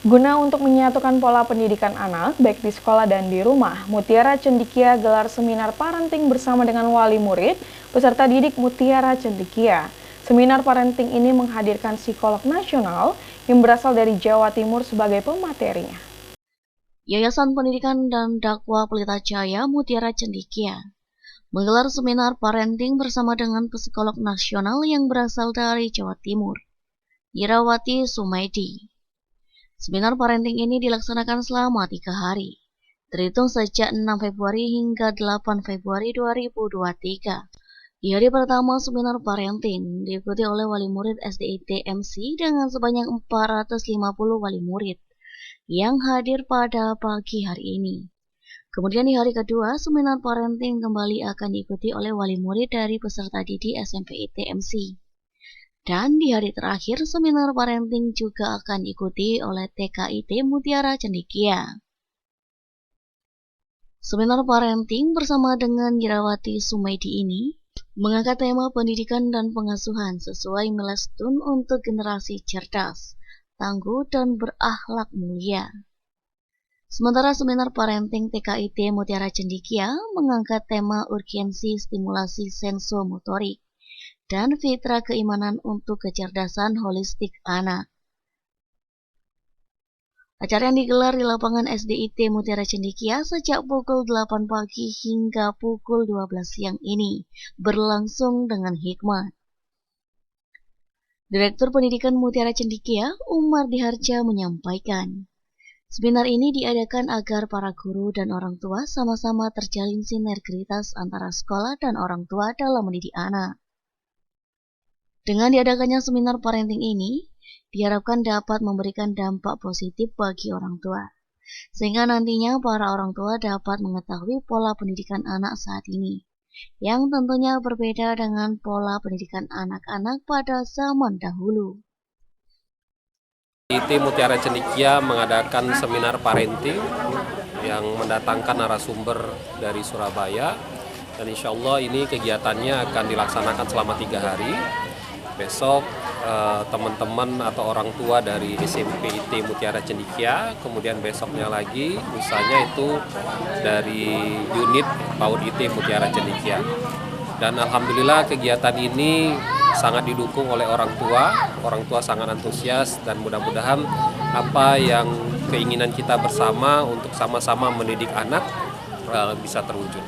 Guna untuk menyatukan pola pendidikan anak, baik di sekolah dan di rumah, Mutiara Cendekia gelar seminar parenting bersama dengan wali murid, peserta didik Mutiara Cendekia. Seminar parenting ini menghadirkan psikolog nasional yang berasal dari Jawa Timur sebagai pematerinya. Yayasan Pendidikan dan Dakwah Pelita Jaya Mutiara Cendekia menggelar seminar parenting bersama dengan psikolog nasional yang berasal dari Jawa Timur, Irawati Sumaidi. Seminar parenting ini dilaksanakan selama 3 hari, terhitung sejak 6 Februari hingga 8 Februari 2023. Di hari pertama seminar parenting diikuti oleh wali murid SDIT MC dengan sebanyak 450 wali murid yang hadir pada pagi hari ini. Kemudian di hari kedua, seminar parenting kembali akan diikuti oleh wali murid dari peserta didik SMP ITMC. Dan di hari terakhir, seminar parenting juga akan diikuti oleh TKIT Mutiara Cendekia. Seminar parenting bersama dengan Irawati Sumaidi ini mengangkat tema pendidikan dan pengasuhan sesuai milestone untuk generasi cerdas, tangguh, dan berakhlak mulia. Sementara seminar parenting TKIT Mutiara Cendekia mengangkat tema urgensi stimulasi sensomotorik dan fitrah keimanan untuk kecerdasan holistik anak. Acara yang digelar di lapangan SDIT Mutiara Cendekia sejak pukul 8 pagi hingga pukul 12 siang ini berlangsung dengan hikmat. Direktur Pendidikan Mutiara Cendekia, Umar Diharja menyampaikan, seminar ini diadakan agar para guru dan orang tua sama-sama terjalin sinergitas antara sekolah dan orang tua dalam mendidik anak. Dengan diadakannya seminar parenting ini, diharapkan dapat memberikan dampak positif bagi orang tua, sehingga nantinya para orang tua dapat mengetahui pola pendidikan anak saat ini, yang tentunya berbeda dengan pola pendidikan anak-anak pada zaman dahulu. IT Mutiara Cendekia mengadakan seminar parenting yang mendatangkan narasumber dari Surabaya, dan insya Allah ini kegiatannya akan dilaksanakan selama 3 hari. Besok teman-teman atau orang tua dari SMP IT Mutiara Cendekia, kemudian besoknya lagi misalnya itu dari unit PAUD IT Mutiara Cendekia. Dan alhamdulillah kegiatan ini sangat didukung oleh orang tua sangat antusias, dan mudah-mudahan apa yang keinginan kita bersama untuk sama-sama mendidik anak bisa terwujud.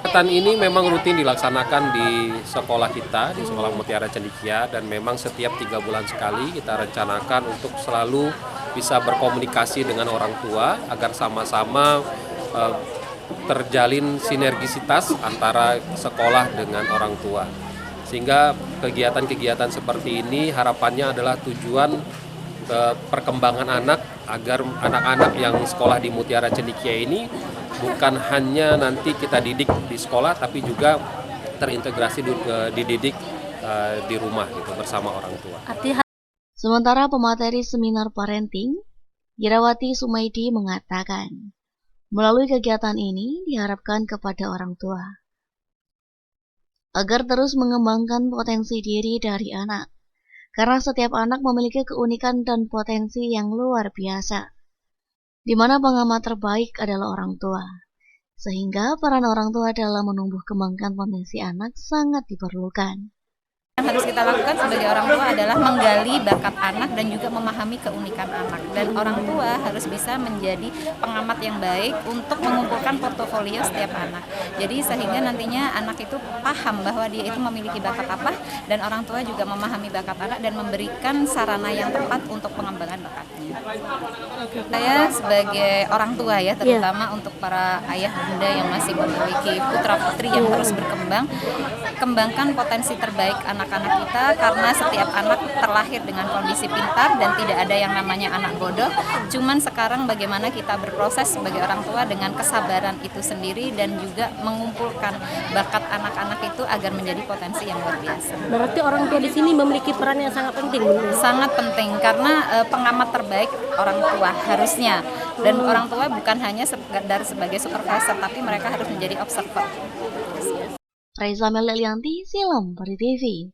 Kegiatan ini memang rutin dilaksanakan di sekolah kita, di Sekolah Mutiara Cendekia, dan memang setiap 3 bulan sekali kita rencanakan untuk selalu bisa berkomunikasi dengan orang tua agar sama-sama terjalin sinergisitas antara sekolah dengan orang tua. Sehingga kegiatan-kegiatan seperti ini harapannya adalah tujuan perkembangan anak, agar anak-anak yang sekolah di Mutiara Cendekia ini bukan hanya nanti kita didik di sekolah, tapi juga terintegrasi dididik di rumah gitu, bersama orang tua. Sementara pemateri seminar parenting, Irawati Sumaidi mengatakan, melalui kegiatan ini diharapkan kepada orang tua agar terus mengembangkan potensi diri dari anak, karena setiap anak memiliki keunikan dan potensi yang luar biasa, di mana pengamat terbaik adalah orang tua, sehingga peran orang tua dalam menumbuh kembangkan potensi anak sangat diperlukan. Yang harus kita lakukan sebagai orang tua adalah menggali bakat anak dan juga memahami keunikan anak. Dan orang tua harus bisa menjadi pengamat yang baik untuk mengumpulkan portofolio setiap anak. Jadi sehingga nantinya anak itu paham bahwa dia itu memiliki bakat apa, dan orang tua juga memahami bakat anak dan memberikan sarana yang tepat untuk pengembangan bakatnya. Saya sebagai orang tua ya, terutama untuk para ayah bunda yang masih memiliki putra putri yang terus berkembang, kembangkan potensi terbaik anak-anak kita, karena setiap anak terlahir dengan kondisi pintar dan tidak ada yang namanya anak bodoh. Cuman sekarang bagaimana kita berproses sebagai orang tua dengan kesabaran itu sendiri dan juga mengumpulkan bakat anak-anak itu agar menjadi potensi yang luar biasa. Berarti orang tua di sini memiliki peran yang sangat penting. Sangat penting, karena pengamat terbaik orang tua harusnya, dan orang tua bukan hanya sekedar sebagai supervisor, tapi mereka harus menjadi observer. Raiza Melelianti, Silam Pari TV.